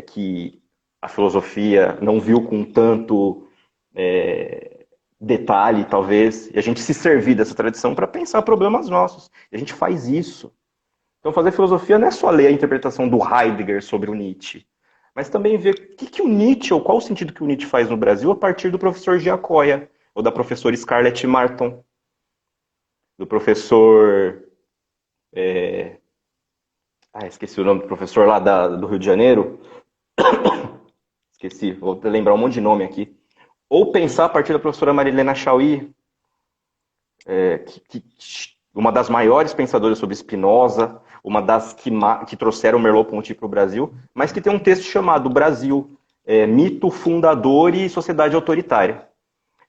que a filosofia não viu com tanto detalhe, talvez, e a gente se servir dessa tradição para pensar problemas nossos. E a gente faz isso. Então, fazer filosofia não é só ler a interpretação do Heidegger sobre o Nietzsche, mas também ver o que o Nietzsche, ou qual o sentido que o Nietzsche faz no Brasil a partir do professor Giacoia, ou da professora Scarlett Martin, do professor... esqueci o nome do professor lá do Rio de Janeiro. Esqueci, vou lembrar um monte de nome aqui. Ou pensar a partir da professora Marilena Chauí, uma das maiores pensadoras sobre Spinoza, uma das que trouxeram Merleau-Ponty para o Brasil, mas que tem um texto chamado Brasil, Mito Fundador e Sociedade Autoritária,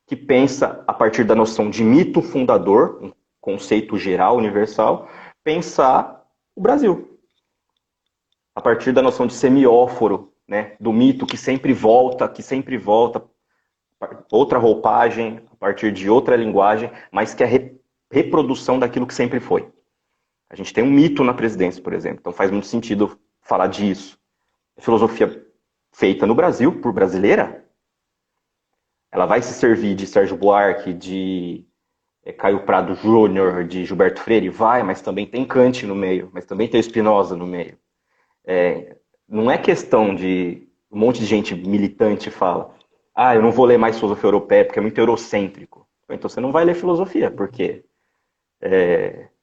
que pensa, a partir da noção de mito fundador, um conceito geral, universal, pensar o Brasil. A partir da noção de semióforo, né, do mito que sempre volta, outra roupagem, a partir de outra linguagem, mas que é reprodução daquilo que sempre foi. A gente tem um mito na presidência, por exemplo, então faz muito sentido falar disso. A filosofia feita no Brasil, por brasileira, ela vai se servir de Sérgio Buarque, de Caio Prado Júnior, de Gilberto Freire? Vai, mas também tem Kant no meio, mas também tem Spinoza no meio. Não é questão de um monte de gente militante fala, eu não vou ler mais filosofia europeia porque é muito eurocêntrico. Então você não vai ler filosofia, porque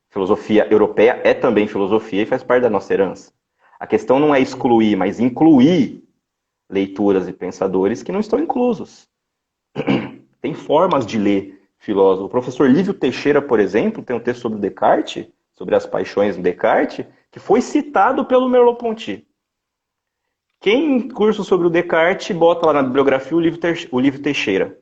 filosofia europeia é também filosofia e faz parte da nossa herança. A questão não é excluir, mas incluir leituras e pensadores que não estão inclusos. Tem formas de ler filósofo. O professor Lívio Teixeira, por exemplo, tem um texto sobre Descartes, sobre as paixões do Descartes, que foi citado pelo Merleau-Ponty. Quem curso sobre o Descartes, bota lá na bibliografia o Lívio Teixeira.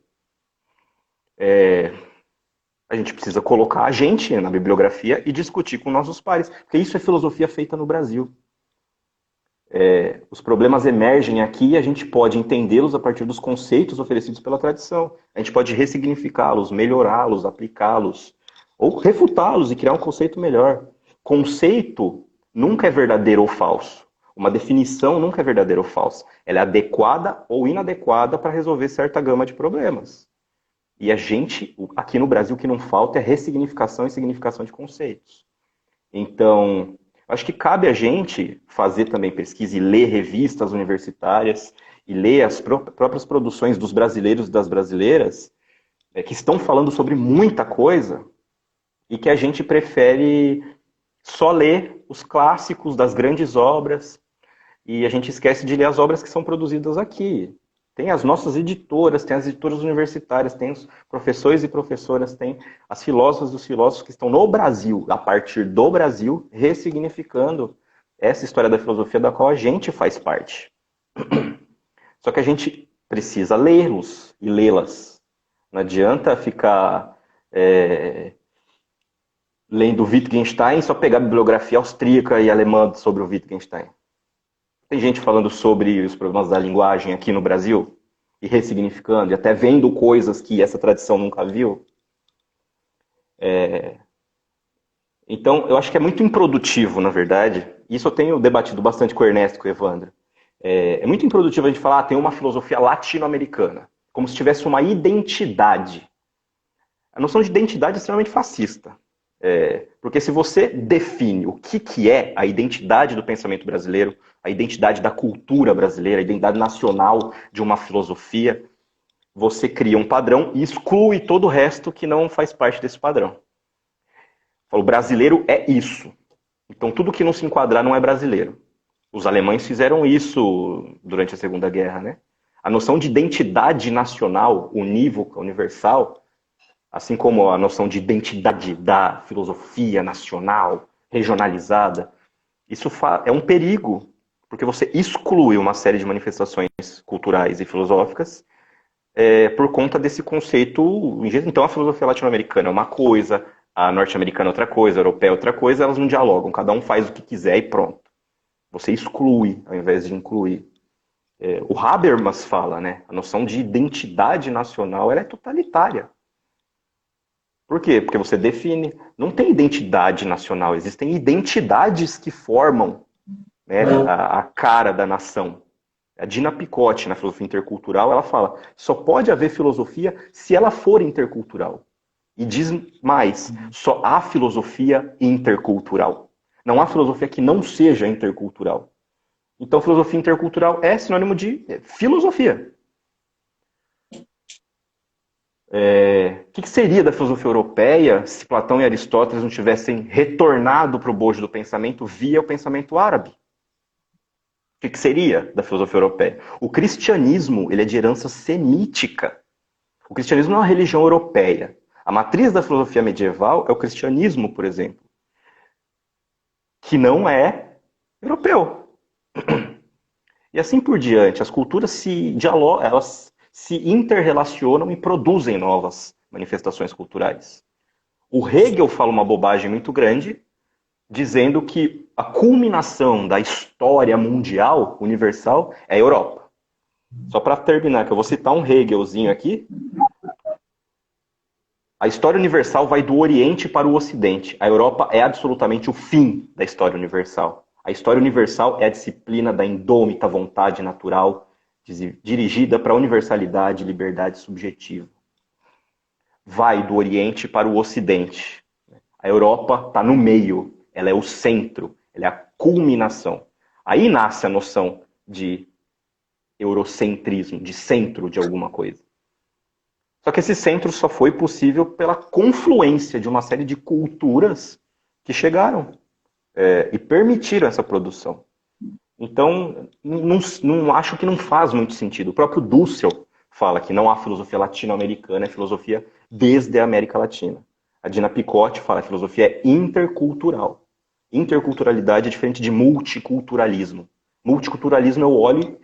A gente precisa colocar a gente na bibliografia e discutir com nossos pares, porque isso é filosofia feita no Brasil. Os problemas emergem aqui e a gente pode entendê-los a partir dos conceitos oferecidos pela tradição. A gente pode ressignificá-los, melhorá-los, aplicá-los, ou refutá-los e criar um conceito melhor. Conceito nunca é verdadeiro ou falso. Uma definição nunca é verdadeira ou falsa. Ela é adequada ou inadequada para resolver certa gama de problemas. E a gente, aqui no Brasil, o que não falta é ressignificação e significação de conceitos. Então, acho que cabe a gente fazer também pesquisa e ler revistas universitárias e ler as próprias produções dos brasileiros e das brasileiras que estão falando sobre muita coisa e que a gente prefere só ler os clássicos das grandes obras e a gente esquece de ler as obras que são produzidas aqui. Tem as nossas editoras, tem as editoras universitárias, tem os professores e professoras, tem as filósofas e os filósofos que estão no Brasil, a partir do Brasil, ressignificando essa história da filosofia da qual a gente faz parte. Só que a gente precisa lê-los e lê-las. Não adianta ficar lendo Wittgenstein, só pegar a bibliografia austríaca e alemã sobre o Wittgenstein. Tem gente falando sobre os problemas da linguagem aqui no Brasil e ressignificando, e até vendo coisas que essa tradição nunca viu. Então, eu acho que é muito improdutivo, na verdade. Isso eu tenho debatido bastante com o Ernesto e com o Evandro. É muito improdutivo a gente falar, tem uma filosofia latino-americana, como se tivesse uma identidade. A noção de identidade é extremamente fascista. Porque se você define o que é a identidade do pensamento brasileiro, a identidade da cultura brasileira, a identidade nacional de uma filosofia, você cria um padrão e exclui todo o resto que não faz parte desse padrão. O brasileiro é isso. Então tudo que não se enquadrar não é brasileiro. Os alemães fizeram isso durante a Segunda Guerra, né? A noção de identidade nacional, unívoca, universal, assim como a noção de identidade da filosofia nacional, regionalizada, isso é um perigo, porque você exclui uma série de manifestações culturais e filosóficas por conta desse conceito. Então a filosofia latino-americana é uma coisa, a norte-americana é outra coisa, a europeia é outra coisa, elas não dialogam, cada um faz o que quiser e pronto. Você exclui, ao invés de incluir. O Habermas fala, né? A noção de identidade nacional ela é totalitária. Por quê? Porque você define. Não tem identidade nacional, existem identidades que formam, né, a cara da nação. A Dina Picotti, na filosofia intercultural, ela fala, só pode haver filosofia se ela for intercultural. E diz mais, só há filosofia intercultural. Não há filosofia que não seja intercultural. Então, filosofia intercultural é sinônimo de filosofia. O que seria da filosofia europeia se Platão e Aristóteles não tivessem retornado para o bojo do pensamento via o pensamento árabe? O que seria da filosofia europeia? O cristianismo ele é de herança semítica. O cristianismo não é uma religião europeia. A matriz da filosofia medieval é o cristianismo, por exemplo, que não é europeu. E assim por diante, as culturas se dialogam, elas se interrelacionam e produzem novas manifestações culturais. O Hegel fala uma bobagem muito grande, dizendo que a culminação da história mundial, universal, é a Europa. Só para terminar, que eu vou citar um Hegelzinho aqui. A história universal vai do Oriente para o Ocidente. A Europa é absolutamente o fim da história universal. A história universal é a disciplina da indômita vontade natural dirigida para a universalidade e liberdade subjetiva. vai do Oriente para o Ocidente. A Europa está no meio, ela é o centro, ela é a culminação. Aí nasce a noção de eurocentrismo, de centro de alguma coisa. Só que esse centro só foi possível pela confluência de uma série de culturas que chegaram e permitiram essa produção. Então, não acho que não faz muito sentido. O próprio Dussel fala que não há filosofia latino-americana, é filosofia desde a América Latina. A Dina Picotti fala que a filosofia é intercultural. Interculturalidade é diferente de multiculturalismo. Multiculturalismo eu olho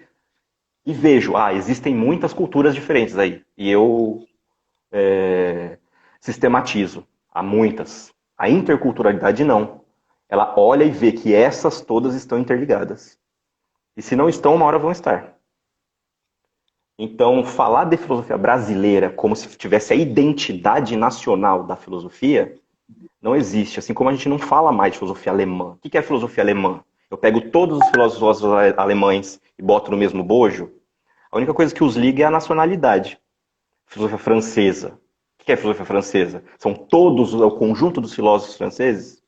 e vejo, existem muitas culturas diferentes aí. E eu sistematizo. Há muitas. A interculturalidade não. Ela olha e vê que essas todas estão interligadas. E se não estão, uma hora vão estar. Então, falar de filosofia brasileira como se tivesse a identidade nacional da filosofia, não existe. Assim como a gente não fala mais de filosofia alemã. O que é filosofia alemã? Eu pego todos os filósofos alemães e boto no mesmo bojo. A única coisa que os liga é a nacionalidade. Filosofia francesa. O que é filosofia francesa? São todos o conjunto dos filósofos franceses?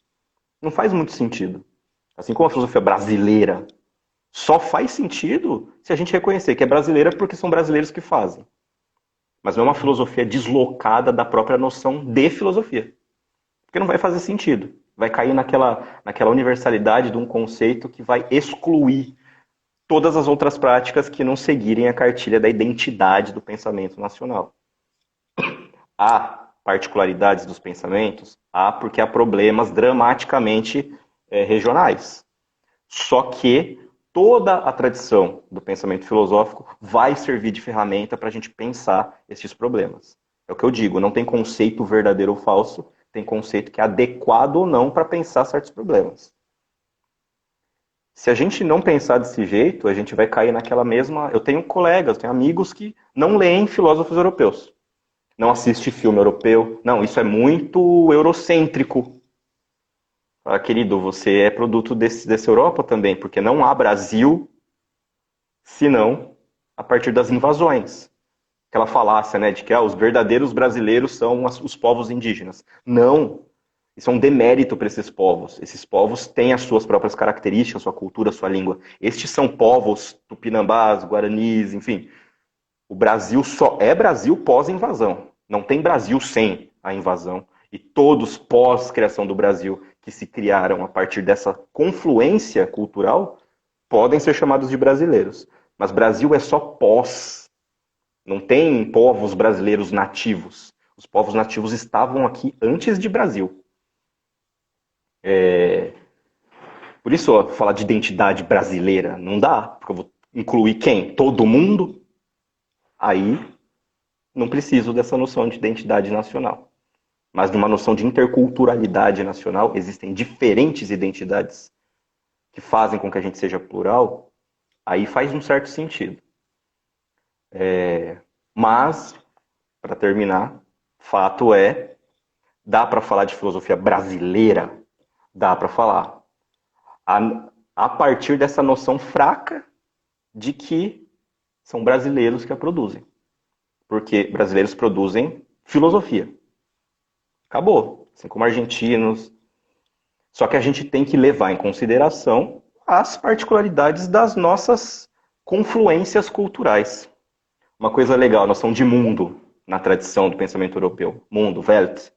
Não faz muito sentido. Assim como a filosofia brasileira só faz sentido se a gente reconhecer que é brasileira porque são brasileiros que fazem. Mas não é uma filosofia deslocada da própria noção de filosofia. Porque não vai fazer sentido. Vai cair naquela universalidade de um conceito que vai excluir todas as outras práticas que não seguirem a cartilha da identidade do pensamento nacional. Há particularidades dos pensamentos? Há, porque há problemas dramaticamente regionais. Só que toda a tradição do pensamento filosófico vai servir de ferramenta para a gente pensar esses problemas. É o que eu digo, não tem conceito verdadeiro ou falso, tem conceito que é adequado ou não para pensar certos problemas. Se a gente não pensar desse jeito, a gente vai cair naquela mesma... Eu tenho colegas, tenho amigos que não leem filósofos europeus. Não assiste filme europeu. Não, isso é muito eurocêntrico. Querido, você é produto dessa Europa também, porque não há Brasil senão a partir das invasões. Aquela falácia, né, de que os verdadeiros brasileiros são os povos indígenas. Não. Isso é um demérito para esses povos. Esses povos têm as suas próprias características, sua cultura, sua língua. Estes são povos tupinambás, guaranis, enfim. O Brasil só é Brasil pós-invasão. Não tem Brasil sem a invasão. E todos pós-criação do Brasil que se criaram a partir dessa confluência cultural podem ser chamados de brasileiros. Mas Brasil é só pós. Não tem povos brasileiros nativos. Os povos nativos estavam aqui antes de Brasil. Por isso, falar de identidade brasileira não dá, porque eu vou incluir quem? Todo mundo? Aí não preciso dessa noção de identidade nacional. Mas numa noção de interculturalidade nacional, existem diferentes identidades que fazem com que a gente seja plural, aí faz um certo sentido. Mas, para terminar, fato é, dá para falar de filosofia brasileira? Dá para falar. A partir dessa noção fraca de que são brasileiros que a produzem. Porque brasileiros produzem filosofia. Acabou. Assim como argentinos. Só que a gente tem que levar em consideração as particularidades das nossas confluências culturais. Uma coisa legal, a noção de mundo na tradição do pensamento europeu. Mundo, Welt.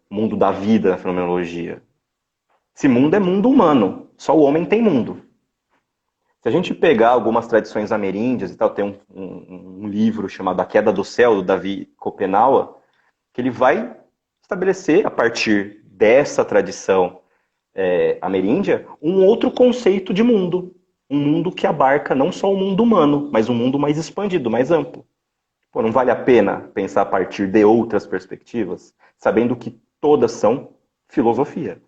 Mundo da vida na fenomenologia. Esse mundo é mundo humano. Só o homem tem mundo. Se a gente pegar algumas tradições ameríndias e tal, tem um livro chamado A Queda do Céu, do Davi Kopenawa, que ele vai estabelecer, a partir dessa tradição ameríndia, um outro conceito de mundo. Um mundo que abarca não só o mundo humano, mas um mundo mais expandido, mais amplo. Pô, não vale a pena pensar a partir de outras perspectivas, sabendo que todas são filosofia.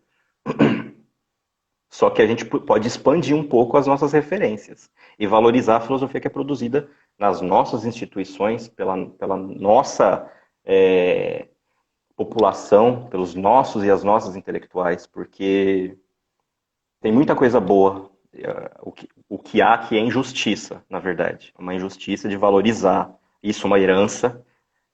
Só que a gente pode expandir um pouco as nossas referências e valorizar a filosofia que é produzida nas nossas instituições, pela nossa população, pelos nossos e as nossas intelectuais, porque tem muita coisa boa. O que há aqui é injustiça, na verdade. Uma injustiça de valorizar isso, uma herança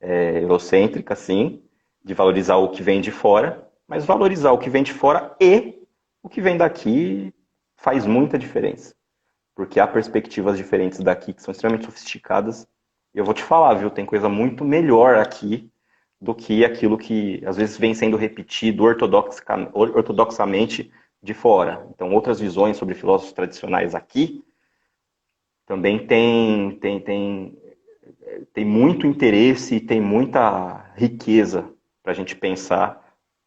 eurocêntrica, sim, de valorizar o que vem de fora, mas valorizar o que vem de fora e o que vem daqui faz muita diferença. Porque há perspectivas diferentes daqui que são extremamente sofisticadas. E eu vou te falar, viu, tem coisa muito melhor aqui do que aquilo que às vezes vem sendo repetido ortodoxamente de fora. Então, outras visões sobre filósofos tradicionais aqui também tem muito interesse e tem muita riqueza para a gente pensar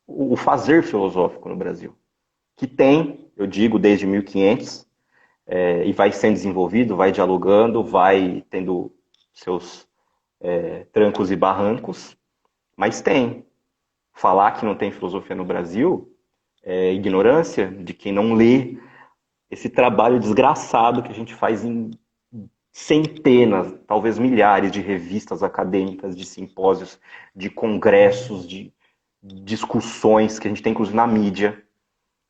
o fazer filosófico no Brasil. Que tem, eu digo, desde 1500, e vai sendo desenvolvido, vai dialogando, vai tendo seus trancos e barrancos, mas tem. Falar que não tem filosofia no Brasil é ignorância de quem não lê esse trabalho desgraçado que a gente faz em centenas, talvez milhares de revistas acadêmicas, de simpósios, de congressos, de discussões que a gente tem, inclusive, na mídia,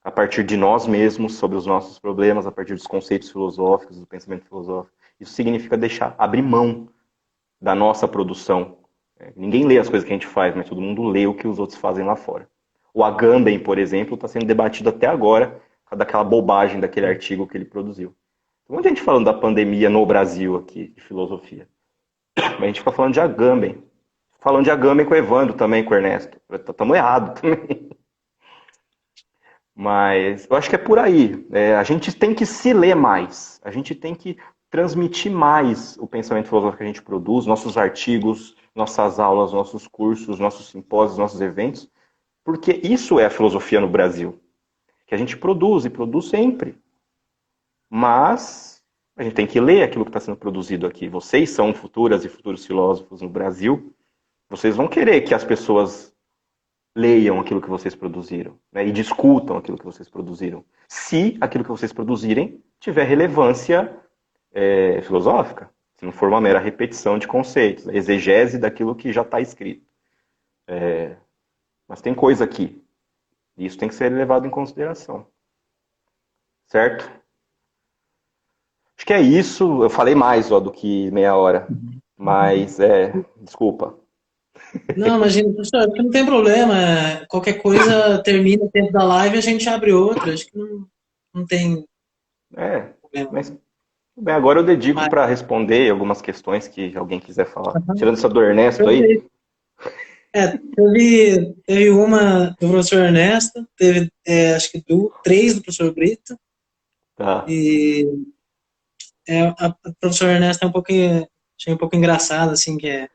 a partir de nós mesmos, sobre os nossos problemas, a partir dos conceitos filosóficos, do pensamento filosófico. Isso significa abrir mão da nossa produção. Ninguém lê as coisas que a gente faz, mas todo mundo lê o que os outros fazem lá fora. O Agamben, por exemplo, está sendo debatido até agora, por causa daquela bobagem daquele artigo que ele produziu. Tem muita gente falando da pandemia no Brasil aqui, de filosofia. Mas a gente fica falando de Agamben. Falando de Agamben com o Evandro também, com o Ernesto. Estamos errados também. Mas eu acho que é por aí. A gente tem que se ler mais. A gente tem que transmitir mais o pensamento filosófico que a gente produz, nossos artigos, nossas aulas, nossos cursos, nossos simpósios, nossos eventos. Porque isso é a filosofia no Brasil. Que a gente produz e produz sempre. Mas a gente tem que ler aquilo que está sendo produzido aqui. Vocês são futuras e futuros filósofos no Brasil. Vocês vão querer que as pessoas leiam aquilo que vocês produziram, né, e discutam aquilo que vocês produziram. Se aquilo que vocês produzirem tiver relevância filosófica. Se não for uma mera repetição de conceitos, exegese daquilo que já está escrito. Mas tem coisa aqui. E isso tem que ser levado em consideração. Certo? Acho que é isso. Eu falei mais do que meia hora. Mas, desculpa.
Não, imagina, professor, acho que não tem problema. Qualquer coisa termina o tempo da live e a gente abre outra. Acho que não tem problema.
Mas tudo bem, agora eu dedico
Mas,
para responder algumas questões que alguém quiser falar.
aham,
Tirando essa do Ernesto aí.
perfeito. Teve uma do professor Ernesto, teve acho que três do professor Brito,
Tá.
e a professora Ernesto achei um pouco engraçado, assim, que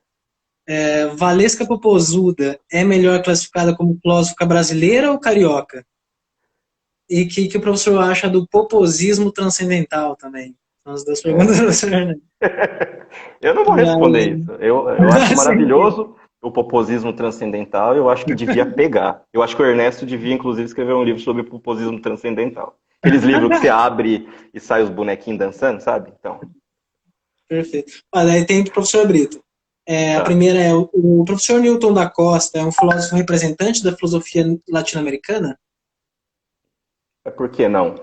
Valesca Popozuda é melhor classificada como filósofa brasileira ou carioca? E que o professor acha do poposismo transcendental também? São as duas perguntas do professor Ernesto.
Eu não vou
E
responder
aí,
isso. Eu acho
assim,
maravilhoso o poposismo transcendental. Eu acho que devia pegar. Eu acho que o Ernesto devia, inclusive, escrever um livro sobre o poposismo transcendental. Aqueles livros que você abre e sai os bonequinhos dançando, sabe? Então,
perfeito. Olha, aí tem o professor Brito. A
tá.
primeira é o professor Newton da Costa é um filósofo representante da filosofia latino-americana?
Por que não?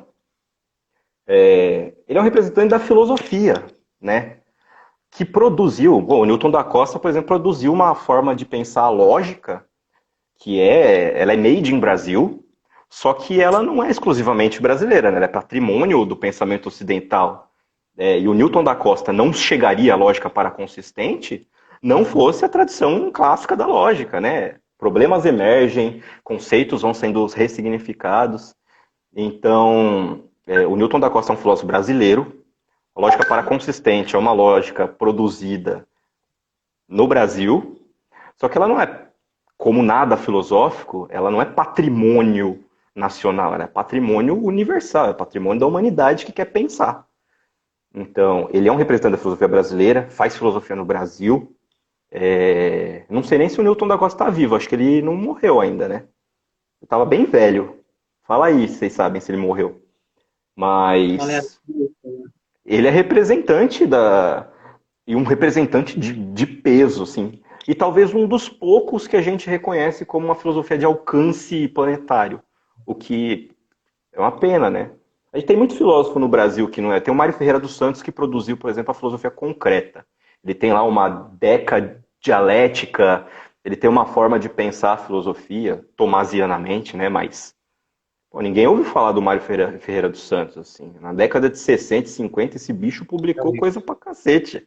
Ele é um representante da filosofia, né? Que produziu. Bom, o Newton da Costa, por exemplo, produziu uma forma de pensar lógica ela é made in Brasil, só que ela não é exclusivamente brasileira, né? Ela é patrimônio do pensamento ocidental. E o Newton da Costa não chegaria à lógica paraconsistente não fosse a tradição clássica da lógica, né? Problemas emergem, conceitos vão sendo ressignificados. Então, o Newton da Costa é um filósofo brasileiro. A lógica paraconsistente é uma lógica produzida no Brasil, só que ela não é, como nada filosófico, ela não é patrimônio nacional, ela é patrimônio universal, é patrimônio da humanidade que quer pensar. Então, ele é um representante da filosofia brasileira, faz filosofia no Brasil. Não sei nem se o Newton da Costa está vivo, acho que ele não morreu ainda, né? Ele estava bem velho. Fala aí, se vocês sabem se ele morreu.
Galera,
Mas ele é representante e um representante de peso, assim. E talvez um dos poucos que a gente reconhece como uma filosofia de alcance planetário. O que é uma pena, né? A gente tem muito filósofo no Brasil que não é. Tem o Mário Ferreira dos Santos que produziu, por exemplo, a filosofia concreta. Ele tem lá uma dialética, ele tem uma forma de pensar a filosofia, tomasianamente, né? Mas pô, ninguém ouviu falar do Mário Ferreira dos Santos, assim. Na década de 60 e 50, esse bicho publicou coisa pra cacete.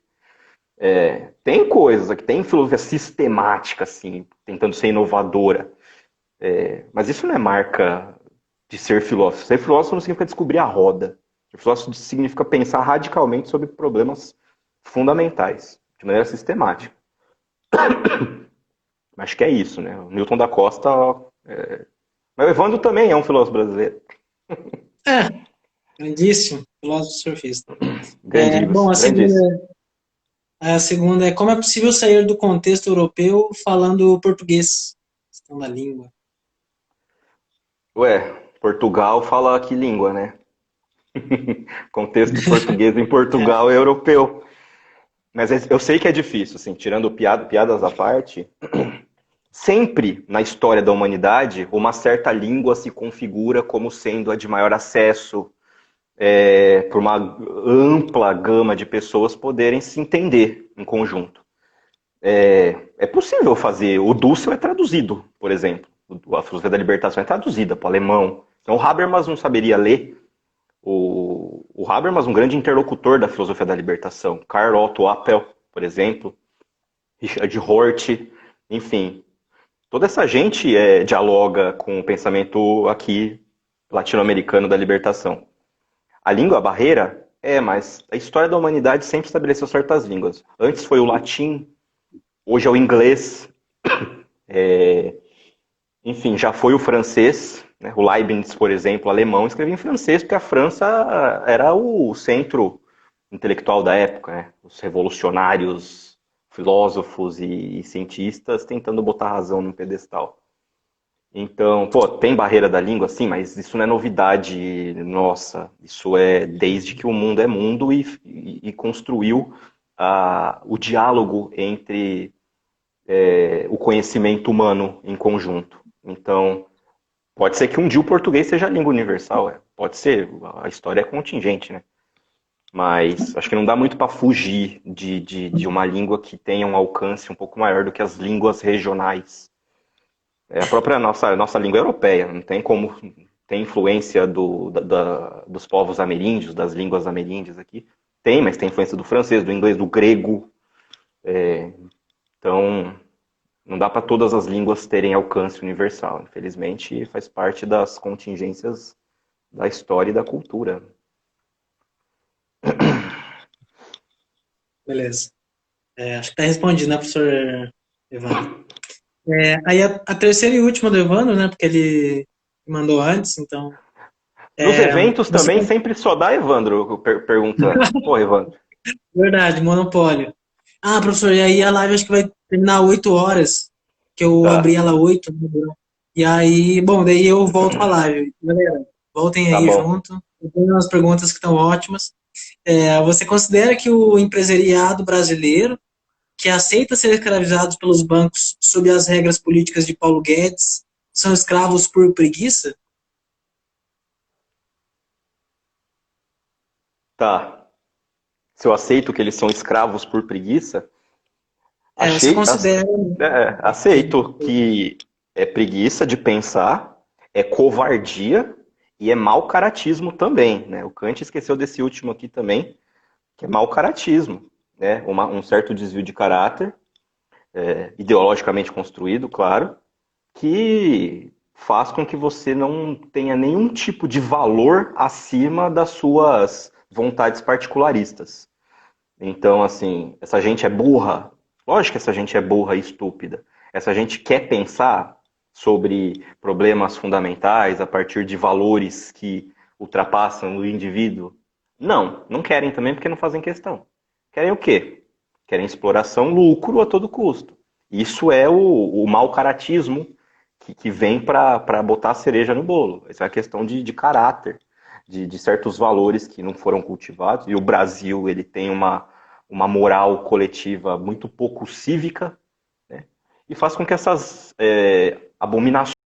Tem coisas aqui, tem filosofia sistemática, assim, tentando ser inovadora. Mas isso não é marca de ser filósofo. Ser filósofo não significa descobrir a roda. Ser filósofo significa pensar radicalmente sobre problemas fundamentais, de maneira sistemática. Acho que é isso, né? O Newton da Costa. Mas o Evandro também é um filósofo brasileiro.
É, grandíssimo, filósofo surfista.
Grandíssimo,
Bom,
grandíssimo.
a segunda é como é possível sair do contexto europeu falando português? Questão da língua.
Ué, Portugal fala que língua, né? Contexto português em Portugal é europeu. Mas eu sei que é difícil, assim, tirando piadas à parte. Sempre na história da humanidade, uma certa língua se configura como sendo a de maior acesso, para uma ampla gama de pessoas poderem se entender em conjunto. É possível fazer. O Dussel é traduzido, por exemplo. A filosofia da libertação é traduzida para o alemão. Então, o Habermas não saberia ler. O Habermas, um grande interlocutor da filosofia da libertação. Karl Otto Appel, por exemplo. Richard Hort, enfim. Toda essa gente dialoga com o pensamento aqui latino-americano da libertação. A língua, a barreira, mas a história da humanidade sempre estabeleceu certas línguas. Antes foi o latim, hoje é o inglês, enfim, já foi o francês, né? O Leibniz, por exemplo, alemão, escrevia em francês porque a França era o centro intelectual da época, né? Os revolucionários, filósofos e cientistas tentando botar razão num pedestal. Então, pô, tem barreira da língua, sim, mas isso não é novidade nossa. Isso é desde que o mundo é mundo e construiu o diálogo entre o conhecimento humano em conjunto. Então, pode ser que um dia o português seja a língua universal, pode ser, a história é contingente, né? Mas acho que não dá muito para fugir de uma língua que tenha um alcance um pouco maior do que as línguas regionais. A própria nossa língua europeia, não tem como ter influência dos povos ameríndios, das línguas ameríndias aqui. Tem, mas tem influência do francês, do inglês, do grego. Então, não dá para todas as línguas terem alcance universal. Infelizmente, faz parte das contingências da história e da cultura.
Beleza. Acho que está respondido, né, professor Evandro? Aí a terceira e última do Evandro, né, porque ele mandou antes, então.
Nos eventos
Você,
também sempre só dá Evandro perguntando. Pô, Evandro.
verdade, monopólio. Ah, professor, e aí a live acho que vai terminar 8 horas, que eu abri
Tá,
ela 8, né? E aí, bom, daí eu volto com a live. Galera, voltem
tá
aí
bom.
junto. Eu tenho umas perguntas que estão ótimas. Você considera que o empresariado brasileiro, que aceita ser escravizado pelos bancos sob as regras políticas de Paulo Guedes, são escravos por preguiça?
Tá. Se eu aceito que eles são escravos por preguiça,
Você
achei,
considera.
aceito que é preguiça de pensar, é covardia e é mau caratismo também, né? O Kant esqueceu desse último aqui também, que é mau caratismo, né? Um certo desvio de caráter, ideologicamente construído, claro, que faz com que você não tenha nenhum tipo de valor acima das suas vontades particularistas. Então, assim, essa gente é burra. Lógico que essa gente é burra e estúpida. Essa gente quer pensar sobre problemas fundamentais a partir de valores que ultrapassam o indivíduo. Não, não querem também porque não fazem questão. Querem o quê? Querem exploração, lucro a todo custo. Isso é o mau caratismo que vem para botar a cereja no bolo. Essa é a questão de caráter, de certos valores que não foram cultivados. E o Brasil ele tem uma moral coletiva muito pouco cívica, né? E faz com que essas abominações